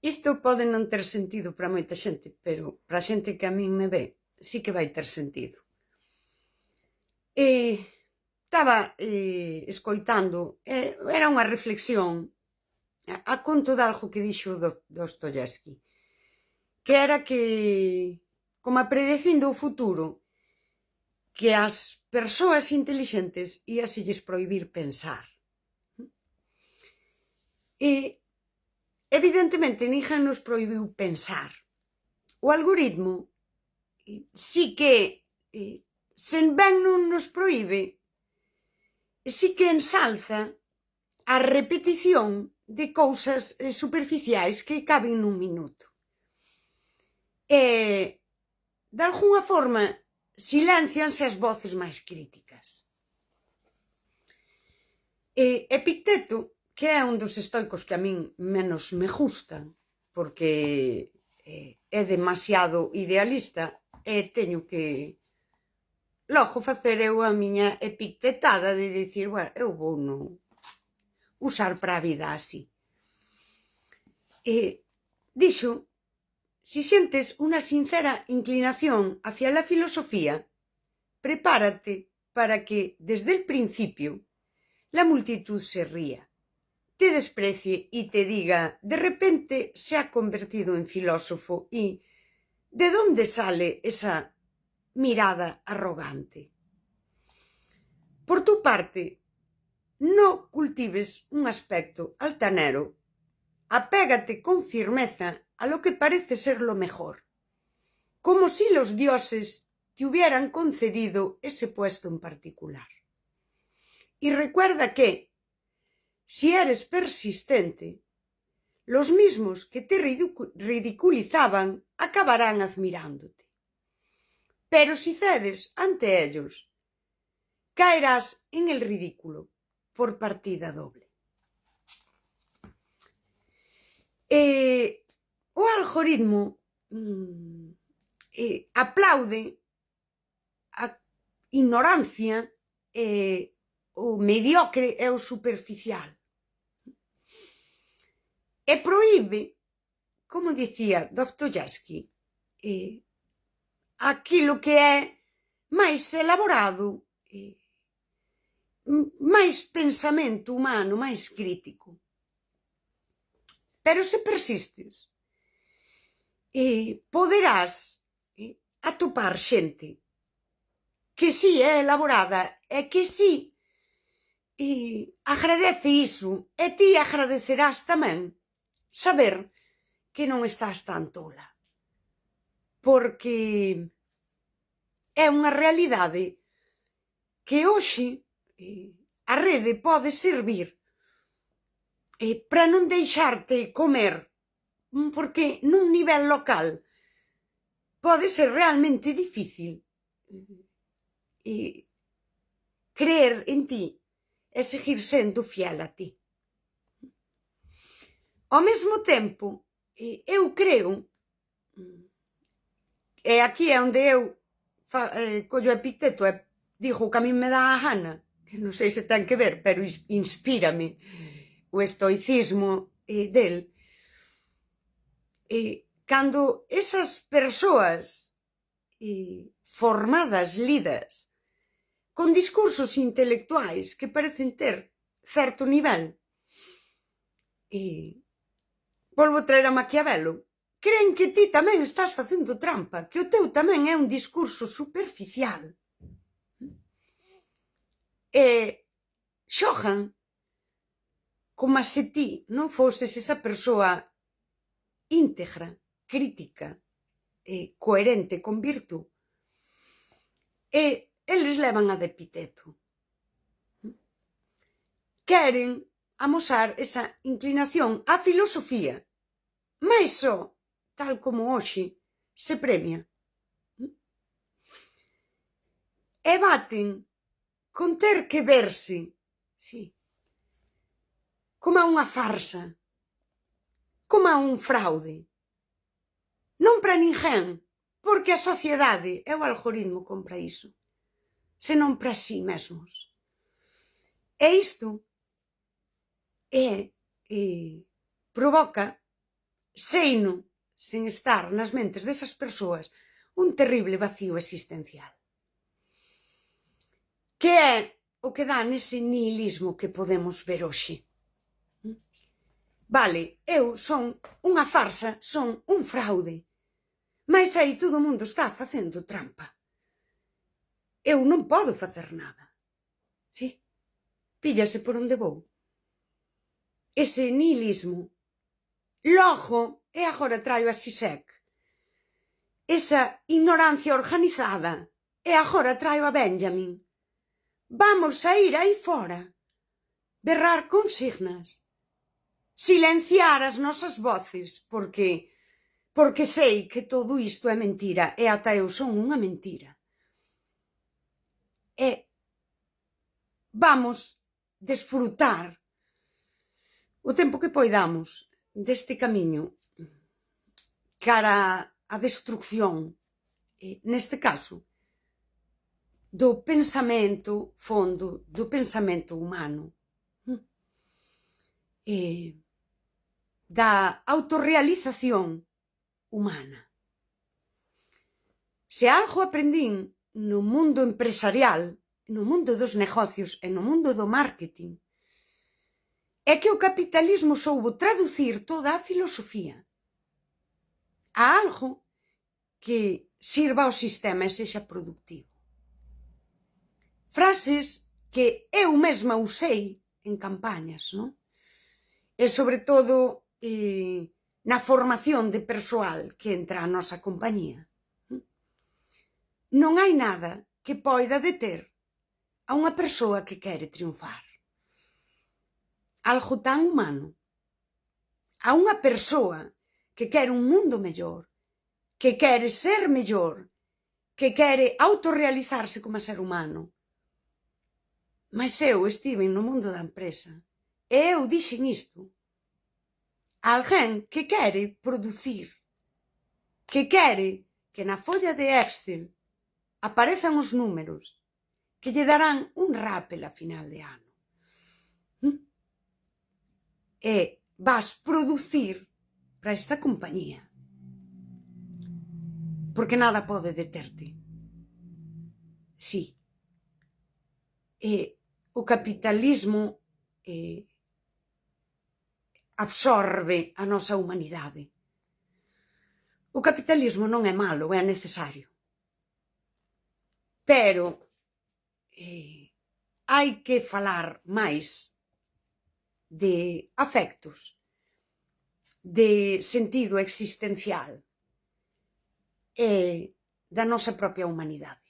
Isto pode non ter sentido para moita xente, pero para a xente que a min me ve, sí que vai ter sentido. Estaba escoitando, era unha reflexión a conto de algo que dixo Dostoyevsky, que era que, como a predecindo o futuro, que as persoas intelixentes íaselles prohibir pensar. E, evidentemente, ninguén nos prohibiu pensar. O algoritmo sí que, sen ben non nos prohíbe, sí que ensalza a repetición de cousas superficiais que caben nun minuto. De algunha forma, silencianse as voces máis críticas. Epicteto, que é un dos estoicos que a min menos me gustan, porque é demasiado idealista, e teño que logo facer eu a miña epictetada de dicir, bueno, eu vou non usar para a vida así. Dixo, si sientes unha sincera inclinación hacia la filosofía, prepárate para que, desde el principio, la multitud se ría, te desprecie y te diga, de repente se ha convertido en filósofo y ¿de dónde sale esa mirada arrogante? Por tu parte, no cultives un aspecto altanero, apégate con firmeza a lo que parece ser lo mejor, como si los dioses te hubieran concedido ese puesto en particular. Y recuerda que, si eres persistente, los mismos que te ridiculizaban acabarán admirándote. Pero si cedes ante ellos, caerás en el ridículo por partida doble. O algoritmo aplaude a ignorancia, o mediocre e o superficial. E proíbe, como dicía Dostoyevsky, aquilo que é máis elaborado, máis pensamento humano, máis crítico. Pero se persistes, poderás atopar xente que si é elaborada e que si agradece iso, e ti agradecerás tamén saber que non estás tan tola. Porque é unha realidade que hoxe a rede pode servir para non deixarte comer, porque nun nivel local pode ser realmente difícil creer en ti e seguir sendo fiel a ti. Ao mesmo tempo, eu creo, e aquí é onde eu collo Epicteto e digo que a mí me dá a gana, que non sei se ten que ver, pero inspírame o estoicismo del, cando esas persoas formadas, lidas, con discursos intelectuais que parecen ter certo nivel, volvo a traer a Maquiavelo, creen que ti tamén estás facendo trampa, que o teu tamén é un discurso superficial. Xogan como se ti non foses esa persoa íntegra, crítica, coherente, con virtud. Eles levan a de Epicteto. Queren amosar esa inclinación á filosofía, mais só, tal como hoxe, se premia. E baten con ter que verse, sí, como a unha farsa, como a un fraude. Non para ninguén, porque a sociedade e o algoritmo compra iso, senón para si mesmos. E isto provoca seino, sen estar nas mentes desas persoas, un terrible vacío existencial. Que é o que dá nese nihilismo que podemos ver hoxe. Vale, eu son unha farsa, son un fraude, mais aí todo o mundo está facendo trampa. Eu non podo facer nada. Si? Píllase por onde vou. Ese nihilismo. Logo, e agora traio a Zizek, esa ignorancia organizada, e agora traio a Benjamin. Vamos a ir aí fora, berrar consignas, silenciar as nosas voces, porque sei que todo isto é mentira, e ata eu son unha mentira. E vamos desfrutar o tempo que poidamos deste camiño cara á destrucción, neste caso, do pensamento fondo, do pensamento humano, da autorrealización humana. Se algo aprendín no mundo empresarial, no mundo dos negocios e no mundo do marketing, é que o capitalismo soubo traducir toda a filosofía a algo que sirva ao sistema e sexa productivo. Frases que eu mesma usei en campañas, non? E sobre todo na formación de persoal que entra a nosa compañía. Non hai nada que poida deter a unha persoa que quere triunfar. Algo tan humano. A unha persoa que quere un mundo mellor, que quere ser mellor, que quere autorrealizarse como ser humano. Mas eu estive no mundo da empresa e eu dixen isto. Alguén que quere producir, que quere que na folla de Excel aparezan os números que lle darán un rappel a final de ano. E vas producir para esta compañía. Porque nada pode deterte. Sí. O capitalismo absorbe a nosa humanidade. O capitalismo non é malo, é necesario. Pero hai que falar máis de afectos, de sentido existencial e da nosa propia humanidade.